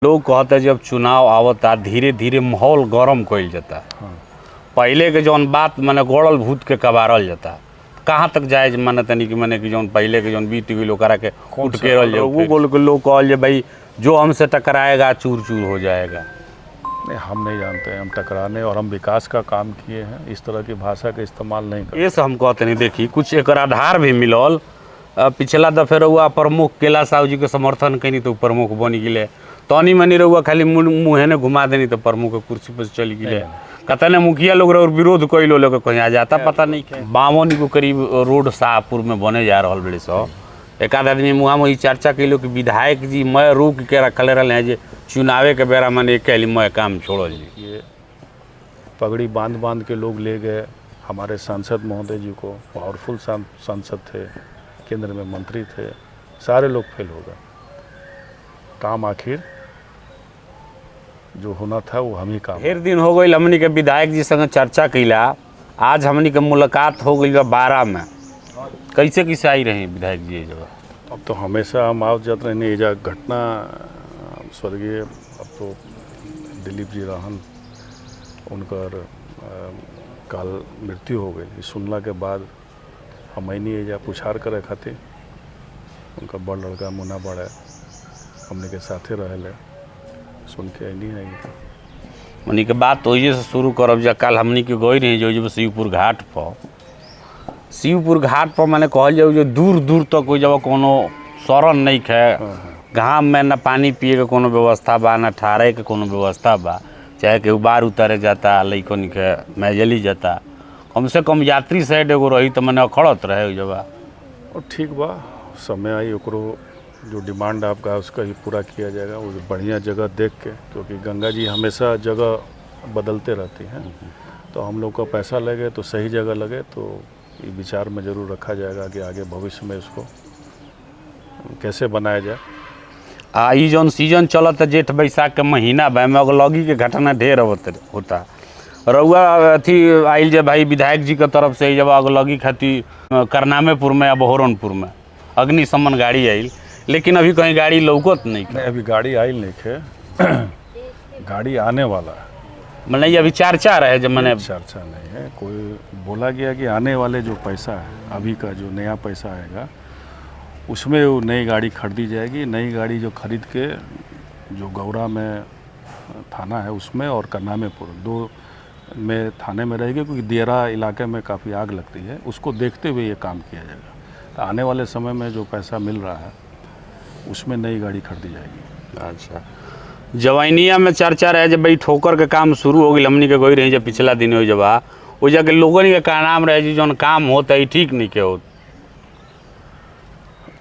लोग कहते जब चुनाव आवता धीरे धीरे माहौल गरम कइल जाता। पहले के जौन बात माने गोड़ल भूत के कबारल जाता, कहाँ तक जायज माने तनी कि माने कि जौन पहले के जौन बीत गई ओकरा के उठ के रल जाओ वो गोल के लोग कहल जे भाई जो हमसे टकराएगा चूर चूर हो जाएगा। नहीं, हम नहीं जानते हैं, हम टकराने और हम विकास का काम किए हैं, इस तरह की भाषा का इस्तेमाल नहीं करते। ये से हम कहते नहीं, देखी कुछ एक आधार भी मिलल। पिछला दफे रहुआ प्रमुख कैला साहू जी के समर्थन कनी तो प्रमुख बन गए, तनी मनी रहुआ खाली मुँहे ने घुमा देनी तो प्रमुख के कुर्सी पर चल गए। कहता ने मुखिया लोग और विरोध कैलो लोग कहीं आ जाता पता नहीं। 52 को करीब रोड शाहपुर में बने जा रहा बड़े सौ। एक आध आदमी मुँह में चर्चा कैलो कि विधायक जी मैं रोक के रखले रहे जे चुनावे के बेरा मैंने कहली मैं काम छोड़ल जी। ये पगड़ी बांध बांध के लोग ले गए हमारे सांसद महोदय जी को, पावरफुल सांसद थे, केंद्र में मंत्री थे, सारे लोग फेल हो गए। काम आखिर जो होना था वो हम ही काम। ढेर दिन हो गई हमनी के विधायक जी संग चर्चा कैला, आज हमनी के मुलाकात हो गई 12 में। कैसे किसे आई रही विधायक जी जगह? अब तो हमेशा हम आओ जाते रहने। ये घटना स्वर्गीय अब तो दिलीप जी रहन उनकर काल मृत्यु हो गई, सुनला के बाद हम नहीं एजा पुछार करे खातिर उनका बड़ लड़का मुन्ना बड़ा हमने के साथे रहे सुन के नहीं है। मनी के बात तो से शुरू करब जा। कल हमनी के गई रही जो शिवपुर घाट पर। शिवपुर घाट पर मैंने कहल जाओ जो दूर दूर तक कोई जब कोनो शरण नहीं है, घाम में न पानी पिए के कोनो व्यवस्था बा, न ठहरे के कोनो व्यवस्था बा, चाहे केहू बार उतारे जाता लइकन के मैजली जाता। कम से कम यात्री साइड एगो रही तो मैंने अखड़त रहे जब। और ठीक बा, समय आई ओकरो जो डिमांड आपका है उसका ही पूरा किया जाएगा। वो बढ़िया जगह देख के, क्योंकि गंगा जी हमेशा जगह बदलते रहती हैं, तो हम लोग का पैसा लगे तो सही जगह लगे तो ये विचार में ज़रूर रखा जाएगा कि आगे भविष्य में इसको कैसे बनाया जाए। ये जौन सीजन चलत है जेठ बैसाख के महीना बा में अगलगी के घटना ढेर होता। रउआ अथी आइल जे भाई विधायक जी के तरफ से जब अगलगी खातिर करनामेपुर में या बहरनपुर में अग्निशमन गाड़ी आइल, लेकिन अभी कहीं गाड़ी लौकत नहीं। अभी गाड़ी आइल नहीं है, गाड़ी आने वाला है। मैंने अभी चर्चा रहे जब मैंने चर्चा नहीं है, कोई बोला गया कि आने वाले जो पैसा है अभी का जो नया पैसा आएगा उसमें वो नई गाड़ी खरीदी जाएगी। नई गाड़ी जो खरीद के जो गौरा में थाना है उसमें और करनामेपुर 2 में थाने में रहेगी, क्योंकि देरा इलाके में काफ़ी आग लगती है, उसको देखते हुए ये काम किया जाएगा। तो आने वाले समय में जो पैसा मिल रहा है उसमें नई गाड़ी खरीदी जाएगी। अच्छा, जवानिया में चर्चा रहे जब भाई ठोकर के काम शुरू हो गई, हमनी के गई रही जब पिछला दिन हो जब वो जाके लोगों के का नाम रहे जी जौन काम होता है ठीक नहीं के हो।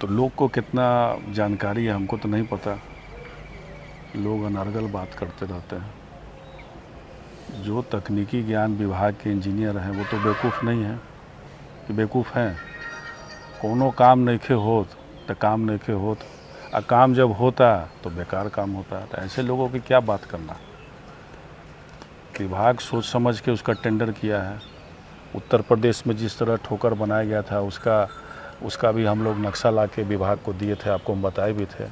तो लोग को कितना जानकारी है हमको तो नहीं पता, लोग अनर्गल बात करते रहते हैं। जो तकनीकी ज्ञान विभाग के इंजीनियर हैं वो तो बेवकूफ़ नहीं है कि बेवकूफ़ हैं। कोनो काम नहीं होत तो काम नहीं होत, और काम जब होता तो बेकार काम होता। तो ऐसे लोगों की क्या बात करना। विभाग सोच समझ के उसका टेंडर किया है। उत्तर प्रदेश में जिस तरह ठोकर बनाया गया था उसका भी हम लोग नक्शा ला के विभाग को दिए थे, आपको हम बताए भी थे।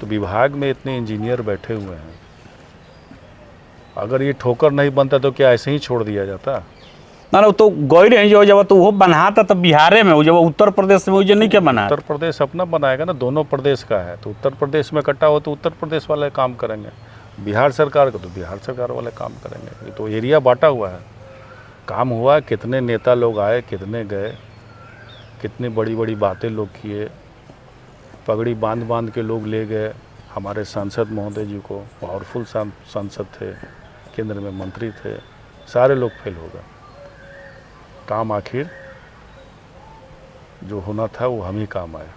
तो विभाग में इतने इंजीनियर बैठे हुए हैं, अगर ये ठोकर नहीं बनता तो क्या ऐसे ही छोड़ दिया जाता? ना तो गई रही जो जब तो वो बनाता तब बिहारे में, जब उत्तर प्रदेश में नहीं क्या बना। उत्तर प्रदेश अपना बनाएगा ना, दोनों प्रदेश का है। तो उत्तर प्रदेश में इकट्ठा हो तो उत्तर प्रदेश वाले काम करेंगे, बिहार सरकार का तो बिहार सरकार वाले काम करेंगे। ये तो एरिया बांटा हुआ है। काम हुआ, कितने नेता लोग आए, कितने गए, कितनी बड़ी बड़ी बातें लोग किए। पगड़ी बांध बांध के लोग ले गए हमारे सांसद महोदय जी को, पावरफुल सांसद थे, केंद्र में मंत्री थे, सारे लोग फेल हो गए। काम आखिर जो होना था वो हम ही काम आए।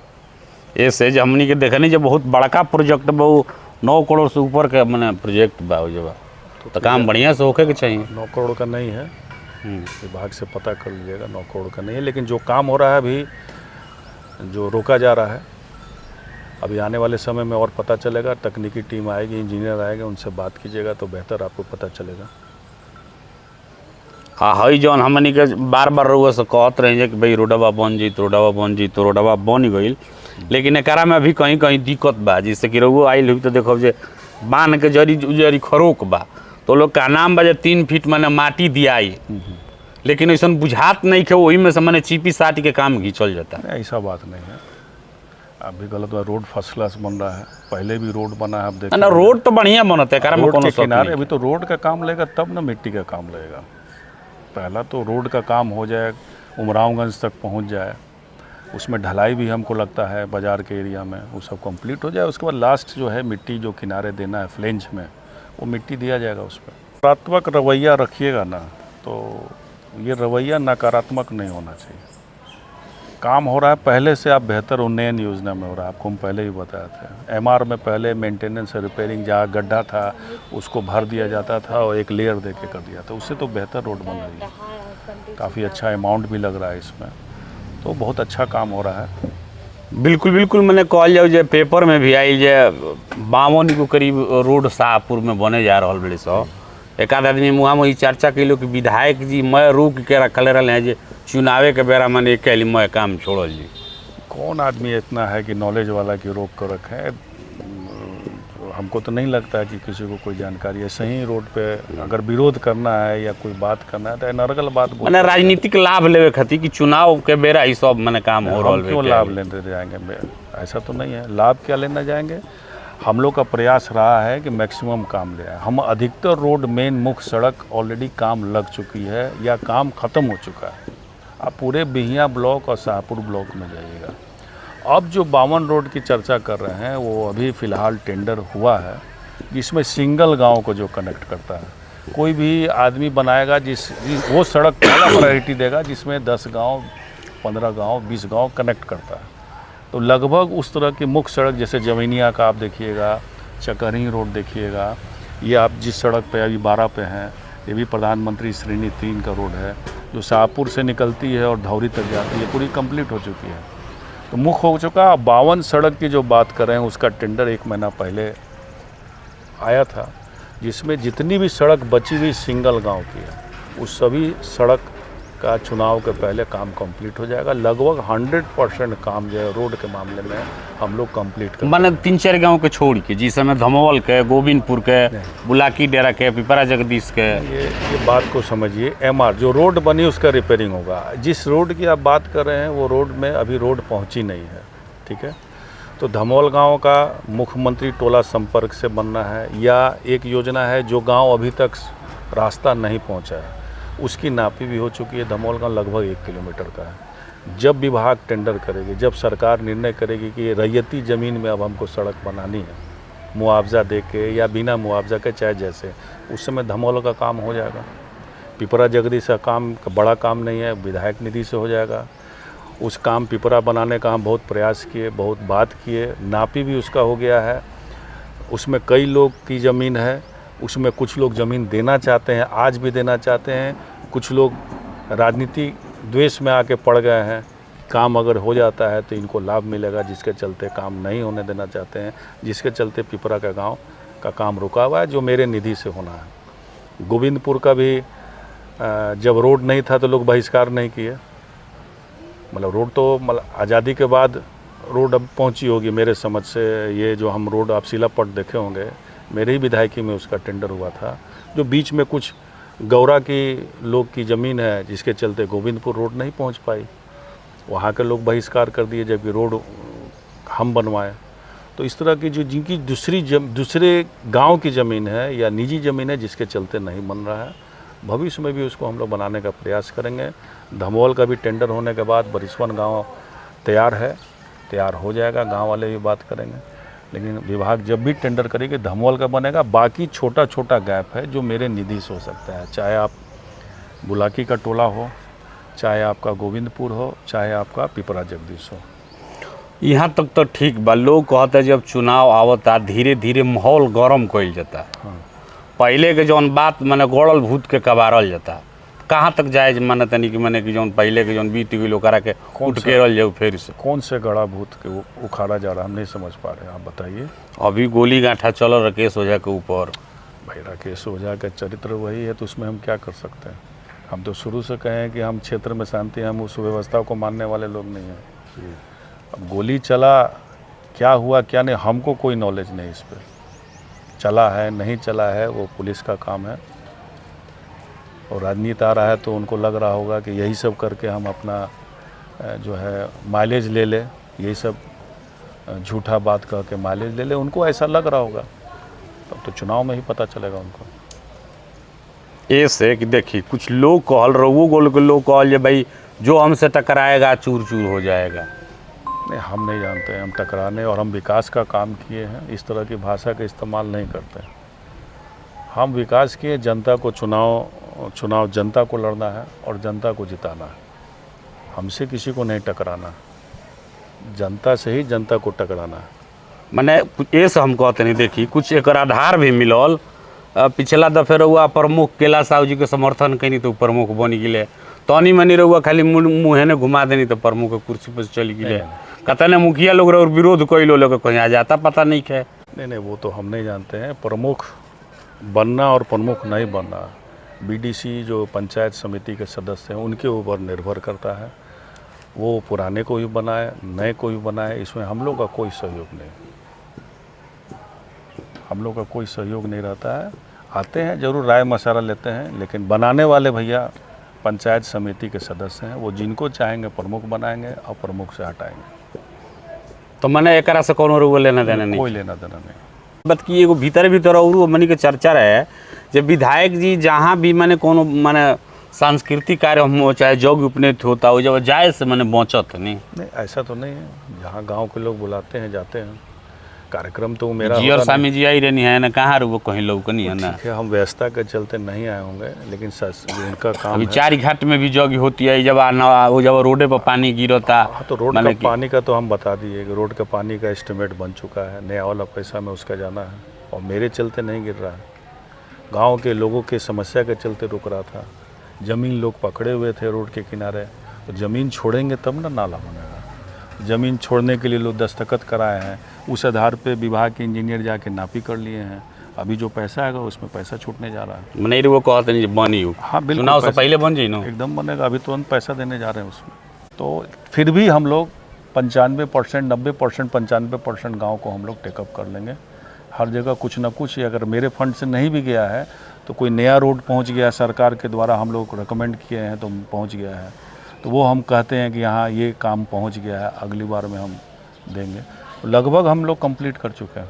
ऐसे जो हमनी के देखनी जब बहुत बड़का प्रोजेक्ट बा 9 करोड़ से ऊपर का मैंने प्रोजेक्ट बा जब तो काम बढ़िया से होके के चाहिए। 9 करोड़ का नहीं है, विभाग से पता कर लीजिएगा। 9 करोड़ का नहीं है, लेकिन जो काम हो रहा है अभी जो रोका जा रहा है, अभी आने वाले समय में और पता चलेगा। तकनीकी टीम आएगी, इंजीनियर आएगा, उनसे बात कीजिएगा तो बेहतर आपको पता चलेगा। हाँ हई जौन हमनी के बार बार रउआ से कहत रही कि भाई रोडवा बन जी तो रोडवा बन जी तो रोडवा बन गई, लेकिन एकरा में अभी कहीं कहीं दिक्कत बा। जैसे कि रउआ आइल हुई तो देखो जे बांध के जरी जरी खरोक बा, तो लोग का नाम बजे 3 फीट मैंने माटी दियाई, लेकिन ऐसा बुझात नहीं कि वही में से मैंने चीपी साट के काम घिंचल जाता। नहीं, ऐसा बात नहीं है, अभी गलत हुआ। रोड फर्स्ट क्लास बन रहा है, पहले भी रोड बना है, आप देखिए ना रोड तो बढ़िया बनता है, कारण में रोड कोनो के शक किनारे नहीं। अभी तो रोड का काम लगेगा तब ना मिट्टी का काम लगेगा। पहला तो रोड का काम हो जाए, उमरावगंज तक पहुंच जाए, उसमें ढलाई भी हमको लगता है बाज़ार के एरिया में, वो सब कंप्लीट हो जाए। उसके बाद लास्ट जो है मिट्टी जो किनारे देना है फ्लेंज में, वो मिट्टी दिया जाएगा उस पर। सकारात्मक रवैया रखिएगा ना, तो ये रवैया नकारात्मक नहीं होना चाहिए। काम हो रहा है पहले से, आप बेहतर उन्नयन योजना में हो रहा है, आपको हम पहले ही बताया था। एमआर में पहले मेंटेनेंस रिपेयरिंग, जहाँ गड्ढा था उसको भर दिया जाता था और एक लेयर दे के कर दिया था, उससे तो बेहतर रोड बन रही है। काफ़ी अच्छा अमाउंट भी लग रहा है इसमें, तो बहुत अच्छा काम हो रहा है। बिल्कुल बिल्कुल, मैंने कहल जाओ जे पेपर में भी आई जे 52 को करीब रोड शाहपुर में बने जा रहा बड़े सौ। एक आध आदमी मुँह में चर्चा कैलो कि विधायक जी मैं रुक के रखले रहे हैं जे चुनावे के बेरा मैंने एक कैली मैं काम छोड़ल जी। कौन आदमी इतना है कि नॉलेज वाला की रोक कर रखे? हमको तो नहीं लगता है कि किसी को कोई जानकारी है। सही रोड पे अगर विरोध करना है या कोई बात करना है तो नरगल बात मैंने राजनीतिक लाभ लेवे खातिर कि चुनाव के बेरा ही सब मैंने काम हो रहा है। क्यों लाभ लेने जाएंगे? ऐसा तो नहीं है, लाभ क्या लेना जाएंगे। हम लोग का प्रयास रहा है कि मैक्सिमम काम ले आए। हम अधिकतर रोड मेन मुख्य सड़क ऑलरेडी काम लग चुकी है या काम ख़त्म हो चुका है। आप पूरे बिहिया ब्लॉक और शाहपुर ब्लॉक में जाइएगा। अब जो 52 रोड की चर्चा कर रहे हैं वो अभी फ़िलहाल टेंडर हुआ है, जिसमें सिंगल गांव को जो कनेक्ट करता है। कोई भी आदमी बनाएगा वो सड़क पहला प्रायोरिटी देगा जिसमें 10 गांव, 15 गांव, 20 गांव कनेक्ट करता है। तो लगभग उस तरह की मुख्य सड़क जैसे जमीनिया का आप देखिएगा, चकरही रोड देखिएगा, ये आप जिस सड़क पे अभी 12 पे हैं, ये भी प्रधानमंत्री श्रेणी 3 का रोड है, जो शाहपुर से निकलती है और धौरी तक जाती है, पूरी कंप्लीट हो चुकी है। तो मुख्य हो चुका। 52 सड़क की जो बात कर रहे हैं उसका टेंडर 1 महीना पहले आया था, जिसमें जितनी भी सड़क बची हुई सिंगल गांव की है उस सभी सड़क का चुनाव के पहले काम कंप्लीट हो जाएगा। लगभग 100% काम जो है रोड के मामले में हम लोग कंप्लीट कर मैंने 3-4 गांव के छोड़ के, जिस समय धमोवल के, गोविंदपुर के, बुलाकी डेरा के, पिपरा जगदीश के। ये बात को समझिए। एमआर जो रोड बनी उसका रिपेयरिंग होगा। जिस रोड की आप बात कर रहे हैं वो रोड में अभी रोड पहुंची नहीं है, ठीक है। तो धमोल गांव का मुख्यमंत्री टोला संपर्क से बनना है, या एक योजना है जो गांव अभी तक रास्ता नहीं पहुंचा है, उसकी नापी भी हो चुकी है। धमोल गांव लगभग 1 किलोमीटर का है। जब विभाग टेंडर करेगी, जब सरकार निर्णय करेगी कि ये रैयती ज़मीन में अब हमको सड़क बनानी है, मुआवजा दे के या बिना मुआवजा के, चाहे जैसे, उस समय धमोल का काम हो जाएगा। पिपरा जगदीश का काम बड़ा काम नहीं है, विधायक निधि से हो जाएगा। उस काम पिपरा बनाने का हम बहुत प्रयास किए, बहुत बात किए, नापी भी उसका हो गया है। उसमें कई लोग की ज़मीन है, उसमें कुछ लोग ज़मीन देना चाहते हैं, आज भी देना चाहते हैं। कुछ लोग राजनीति द्वेष में आके पड़ गए हैं, काम अगर हो जाता है तो इनको लाभ मिलेगा, जिसके चलते काम नहीं होने देना चाहते हैं, जिसके चलते पिपरा का गांव का काम रुका हुआ है, जो मेरे निधि से होना है। गोविंदपुर का भी जब रोड नहीं था तो लोग बहिष्कार नहीं किए। मतलब रोड तो आज़ादी के बाद रोड अब पहुंची होगी मेरे समझ से। ये जो हम रोड आप शिलापट देखे होंगे, मेरे ही विधायकी में उसका टेंडर हुआ था। जो बीच में कुछ गौरा की लोग की ज़मीन है, जिसके चलते गोविंदपुर रोड नहीं पहुंच पाई, वहाँ के लोग बहिष्कार कर दिए, जबकि रोड हम बनवाए। तो इस तरह की जो जिनकी दूसरे गांव की ज़मीन है या निजी ज़मीन है, जिसके चलते नहीं बन रहा है, भविष्य में भी उसको हम लोग बनाने का प्रयास करेंगे। धमोल का भी टेंडर होने के बाद बरिसवन गाँव तैयार है, तैयार हो जाएगा, गाँव वाले भी बात करेंगे। लेकिन विभाग जब भी टेंडर करेगी धमोल का बनेगा। बाकी छोटा छोटा गैप है जो मेरे निधि से हो सकता है, चाहे आप बुलाकी का टोला हो, चाहे आपका गोविंदपुर हो, चाहे आपका पिपरा जगदीश हो। यहाँ तक तो ठीक बा। लोग कहते हैं जब चुनाव आवता धीरे धीरे माहौल गरम कइल जाता। पहले के जौन बात माने गड़ल भूत के कबारल जाता, कहाँ तक जायज माने तनी कि माने कि जौन पहले के जौन बीत गई करा के उठ के रल जाऊ फिर से। कौन से गड़ा भूत के उखाड़ा जा रहा, हम नहीं समझ पा रहे हैं, आप बताइए। अभी गोली गांठा चल राकेश ओझा के ऊपर। भाई राकेश ओझा का चरित्र वही है, तो उसमें हम क्या कर सकते हैं। हम तो शुरू से कहें कि हम क्षेत्र में शांति, हम उस व्यवस्था को मानने वाले लोग नहीं हैं। अब गोली चला, क्या हुआ क्या नहीं, हमको कोई नॉलेज नहीं इस पर। चला है नहीं चला है वो पुलिस का काम है। और राजनीति आ रहा है तो उनको लग रहा होगा कि यही सब करके हम अपना जो है माइलेज ले ले, यही सब झूठा बात कह के माइलेज ले ले, उनको ऐसा लग रहा होगा। तो चुनाव में ही पता चलेगा उनको। ऐसे कि देखिए कुछ लोग कहल रहो गोल के लोग कहल जे भाई जो हमसे टकराएगा चूर चूर हो जाएगा। नहीं, हम नहीं जानते हैं, हम टकराने और हम विकास का काम किए हैं, इस तरह की भाषा का इस्तेमाल नहीं करते। हम विकास किए, जनता को चुनाव जनता को लड़ना है और जनता को जिताना है। हमसे किसी को नहीं टकराना, जनता से ही जनता को टकराना है। मने कुछ ऐसे हम कहते नहीं, देखी कुछ एक आधार भी मिलल। पिछला दफे रहुआ प्रमुख कैलाश साहू जी के समर्थन कैनी तो प्रमुख बन गए, तनी मनी रहुआ खाली मुँहे ने घुमा देनी तो प्रमुख के कुर्सी पर चल गए। कहते न मुखिया लोग और विरोध कैलो लोग कहीं आ जाता पता नहीं है। नहीं, वो तो हम नहीं जानते हैं। प्रमुख बनना और प्रमुख नहीं बनना बीडीसी जो पंचायत समिति के सदस्य हैं उनके ऊपर निर्भर करता है। वो पुराने को भी बनाए, नए को भी बनाए, इसमें हम लोग का कोई सहयोग नहीं, हम लोग का कोई सहयोग नहीं रहता है। आते हैं जरूर, राय मशवरा लेते हैं, लेकिन बनाने वाले भैया पंचायत समिति के सदस्य हैं। वो जिनको चाहेंगे प्रमुख बनाएंगे और प्रमुख से हटाएंगे। तो मैंने एक से कौन रुआ लेना देना नहीं, कोई लेना देना नहीं। बात की एगो भीतर और मनी के चर्चा रहे जब विधायक जी जहाँ भी मैंने कोनो मैंने सांस्कृतिक कार्य हो चाहे यज्ञ उपनेत होता हो जब जाए से मैंने बचत नहीं। ऐसा तो नहीं है। जहाँ गांव के लोग बुलाते हैं जाते हैं। कार्यक्रम तो मेरा जी और स्वामी जी आई रहनी है ना, कहाँ रुको कहीं लोग नहीं है ना। हम व्यवस्था के चलते नहीं आए होंगे, लेकिन उनका काम अभी चार घाट में भी यज्ञ होती है जब रोडे पर पानी गिरता। हाँ, तो रोड का पानी का तो हम बता दिए कि रोड का पानी का एस्टिमेट बन चुका है, नया वाला पैसा में उसका जाना है और मेरे चलते नहीं गिर रहा है। गांव के लोगों के समस्या के चलते रुक रहा था। ज़मीन लोग पकड़े हुए थे रोड के किनारे, तो ज़मीन छोड़ेंगे तब ना नाला बनेगा। ज़मीन छोड़ने के लिए लोग दस्तखत कराए हैं, उस आधार पे विभाग के इंजीनियर जाके नापी कर लिए हैं। अभी जो पैसा आएगा उसमें पैसा छूटने जा रहा है। नहीं वो कहते नहीं बनी हो। हाँ बिल्कुल, चुनाव से पहले बन जाए ना, एकदम बनेगा। अभी तुरंत पैसा देने जा रहे हैं उसमें। तो फिर भी हम लोग 95%, 90%, 95% गाँव को हम लोग टेकअप कर लेंगे। हर जगह कुछ ना कुछ, अगर मेरे फंड से नहीं भी गया है तो कोई नया रोड पहुंच गया, सरकार के द्वारा हम लोग रिकमेंड किए हैं तो पहुंच गया है, तो वो हम कहते हैं कि यहाँ ये काम पहुंच गया है, अगली बार में हम देंगे। तो लगभग हम लोग कंप्लीट कर चुके हैं।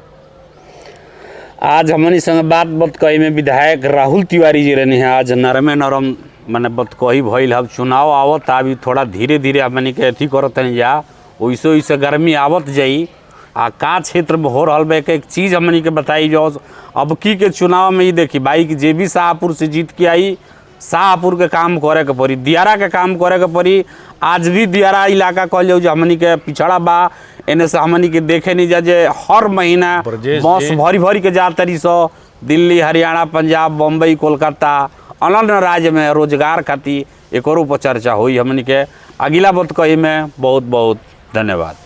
आज हमनी संग बात कही में विधायक राहुल तिवारी जी रहने हैं। आज नरमे नरम मैंने बात कही भइल। अब चुनाव आवत, अभी थोड़ा धीरे धीरे हमनी के अथी करत हैं जा, वैसे वैसे गर्मी आवत जाई। का क्षेत्र में हो रहा है एक चीज़ हमनी के बताई जाओ। अब की के चुनाव में ही देखी भाई कि जे भी शाहपुर से जीत के आई, शाहपुर के काम करे के पड़ी, दियारा के काम करे के पड़ी। आज भी दियारा इलाका कह जाओ जो हमनी के पिछड़ा बा, एने से हमनी के देखे नहीं जा जे हर महीना बस भरी भरी के जा तरी सो दिल्ली, हरियाणा, पंजाब, बम्बई, कोलकाता, अन्य राज्य में रोजगार खातिर एक और चर्चा हुई हमनी के। अगला बात कही में बहुत बहुत धन्यवाद।